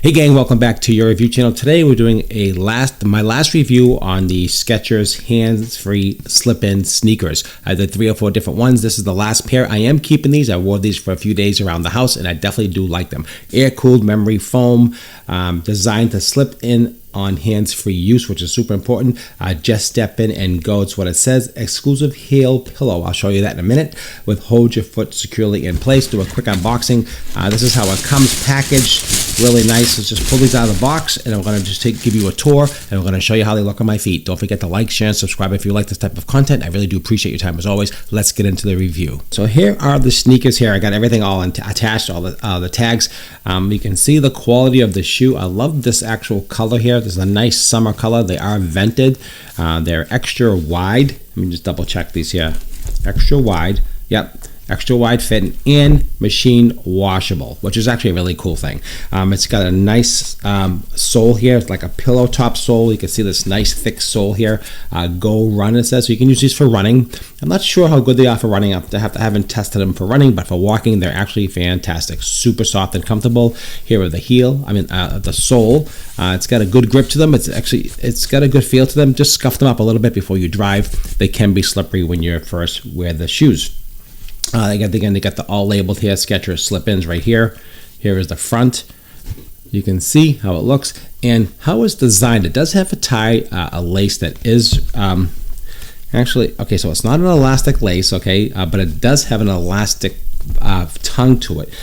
Hey gang, welcome back to your review channel. Today we're doing my last review on the Skechers hands-free slip-in sneakers. I did 3 or 4 different ones. This is the last pair. I am keeping these. I wore these for a few days around the house and I definitely do like them. Air-cooled memory foam, designed to slip in on hands-free use, which is super important. Just step in and go. It's what it says. Exclusive heel pillow. I'll show you that in a minute. With hold your foot securely in place. Do a quick unboxing. This is how it comes packaged. Really nice. Let's just pull these out of the box and I'm going to just give you a tour and I'm going to show you how they look on my feet. Don't forget to like, share, and subscribe if you like this type of content. I really do appreciate your time as always. Let's get into the review. So here are the sneakers here. I got everything all attached, all the tags. You can see the quality of the shoe. I love this actual color here. This is a nice summer color. They are vented. They're extra wide. Let me just double check these here. Extra wide. Yep. Extra wide fit and machine washable, which is actually a really cool thing. It's got a nice sole here. It's like a pillow top sole. You can see this nice thick sole here. Go run, it says. So you can use these for running. I'm not sure how good they are for running. I haven't tested them for running, but for walking, they're actually fantastic. Super soft and comfortable. Here are the the sole. It's got a good grip to them. It's got a good feel to them. Just scuff them up a little bit before you drive. They can be slippery when you first wear the shoes. They got the all labeled here, Skechers slip-ins right here. Here is the front. You can see how it looks and how it's designed. It does have a tie, a lace that is actually, okay, so it's not an elastic lace, okay, but it does have an elastic tongue to it.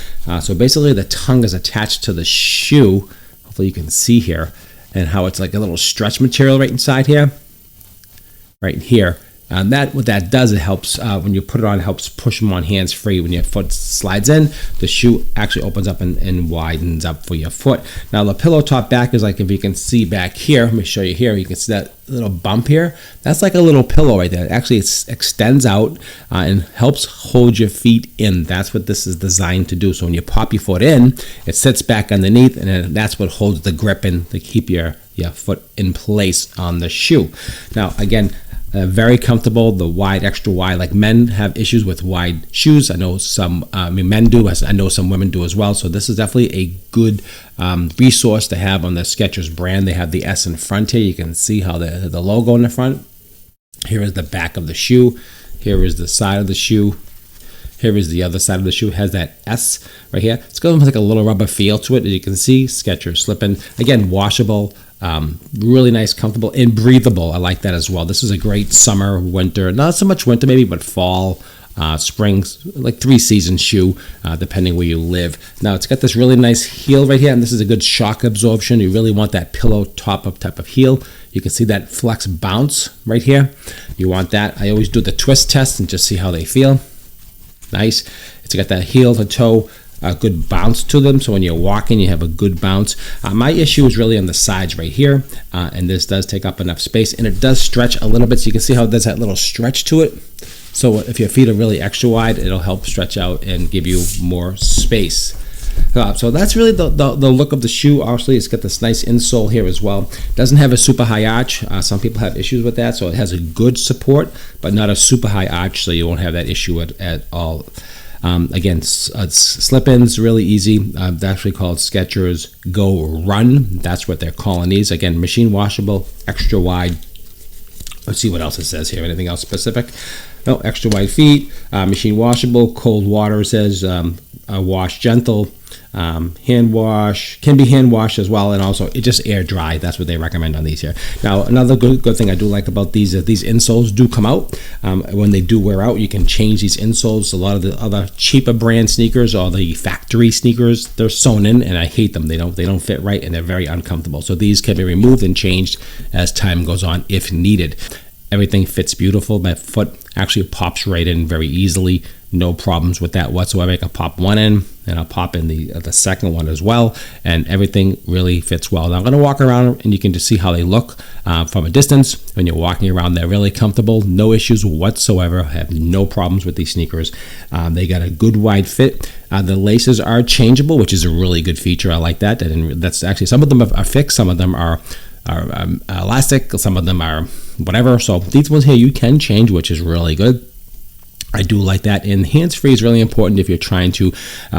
So basically the tongue is attached to the shoe. Hopefully you can see here and how it's like a little stretch material right inside here, right here. What that does, it helps when you put it on, it helps push them on hands free. When your foot slides in, the shoe actually opens up and widens up for your foot. Now the pillow top back is like, if you can see back here, let me show you here, you can see that little bump here. That's like a little pillow right there. Actually, it extends out and helps hold your feet in. That's what this is designed to do. So when you pop your foot in, it sits back underneath and then that's what holds the grip in to keep your foot in place on the shoe. Now again, very comfortable, the wide, extra wide. Like men have issues with wide shoes. I know some, men do. I know some women do as well. So this is definitely a good resource to have on the Skechers brand. They have the S in front here. You can see how the logo in the front. Here is the back of the shoe. Here is the side of the shoe. Here is the other side of the shoe. It has that S right here. It's got like a little rubber feel to it. As you can see, Skechers slip-in. Again, washable. Really nice, comfortable, and breathable. I like that as well. This is a great summer, winter, not so much winter maybe, but fall, spring, like 3-season shoe, depending where you live. Now it's got this really nice heel right here, and this is a good shock absorption. You really want that pillow top up type of heel. You can see that flex bounce right here. You want that. I always do the twist test and just see how they feel. Nice. It's got that heel to toe. A good bounce to them, so when you're walking you have a good bounce. My issue is really on the sides right here, and this does take up enough space and it does stretch a little bit, so you can see how it does that little stretch to it. So if your feet are really extra wide, it'll help stretch out and give you more space. So that's really the look of the shoe. Obviously it's got this nice insole here as well. Doesn't have a super high arch. Some people have issues with that, so it has a good support but not a super high arch, so you won't have that issue at all. Again, slip-ins, really easy. They're actually called Skechers Go Run. That's what they're calling these. Again, machine washable, extra wide. Let's see what else it says here. Anything else specific? No, extra wide feet, machine washable, cold water, it says, wash gentle, hand wash, can be hand washed as well, and also it just air dry. That's what they recommend on these here. Now another good thing I do like about these is these insoles do come out. When they do wear out, you can change these insoles. A lot of the other cheaper brand sneakers or the factory sneakers, they're sewn in and I hate them. They don't fit right and they're very uncomfortable. So these can be removed and changed as time goes on if needed. Everything fits beautiful. My foot actually pops right in very easily. No problems with that whatsoever. I can pop one in and I'll pop in the second one as well, and everything really fits well. Now I'm going to walk around and you can just see how they look from a distance. When you're walking around, they're really comfortable. No issues whatsoever. I have no problems with these sneakers. They got a good wide fit. The laces are changeable, which is a really good feature. I like that. And that's actually, some of them are fixed, some of them are elastic, some of them are whatever. So these ones here you can change, which is really good. I do like that. And hands-free is really important if you're trying to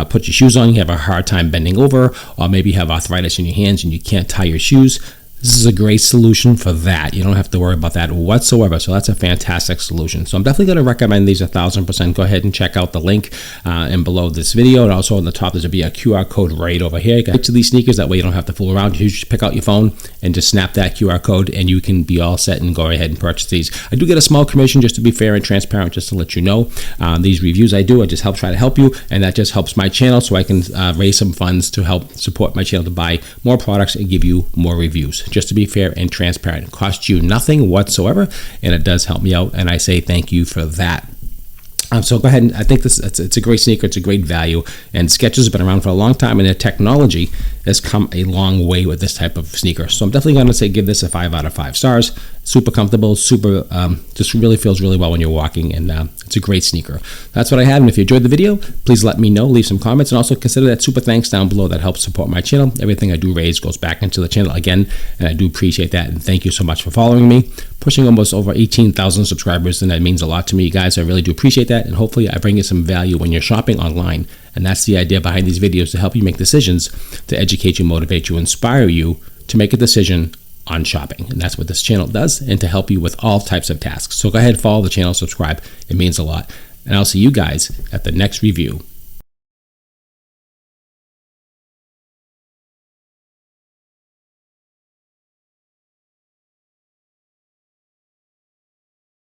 put your shoes on, you have a hard time bending over, or maybe you have arthritis in your hands and you can't tie your shoes. This is a great solution for that. You don't have to worry about that whatsoever. So that's a fantastic solution. So I'm definitely going to recommend these 1000%. Go ahead and check out the link and below this video. And also on the top, there's going to be a QR code right over here. You can get to these sneakers. That way you don't have to fool around. You just pick out your phone and just snap that QR code and you can be all set and go ahead and purchase these. I do get a small commission just to be fair and transparent, just to let you know. These reviews I do, I just try to help you. And that just helps my channel so I can raise some funds to help support my channel to buy more products and give you more reviews. Just to be fair and transparent. It costs you nothing whatsoever, and it does help me out, and I say thank you for that. So go ahead and I think it's a great sneaker. It's a great value, and Skechers has been around for a long time, and their technology has come a long way with this type of sneaker. So I'm definitely going to say give this a 5 out of 5 stars. Super comfortable, super just really feels really well when you're walking, and it's a great sneaker. That's what I have, and if you enjoyed the video, please let me know, leave some comments, and also consider that super thanks down below. That helps support my channel. Everything I do raise goes back into the channel again, and I do appreciate that, and thank you so much for following me. Pushing almost over 18,000 subscribers, and that means a lot to me, guys. I really do appreciate that, and hopefully I bring you some value when you're shopping online. And that's the idea behind these videos, to help you make decisions, to educate you, motivate you, inspire you to make a decision on shopping. And that's what this channel does, and to help you with all types of tasks. So go ahead, follow the channel, subscribe. It means a lot. And I'll see you guys at the next review.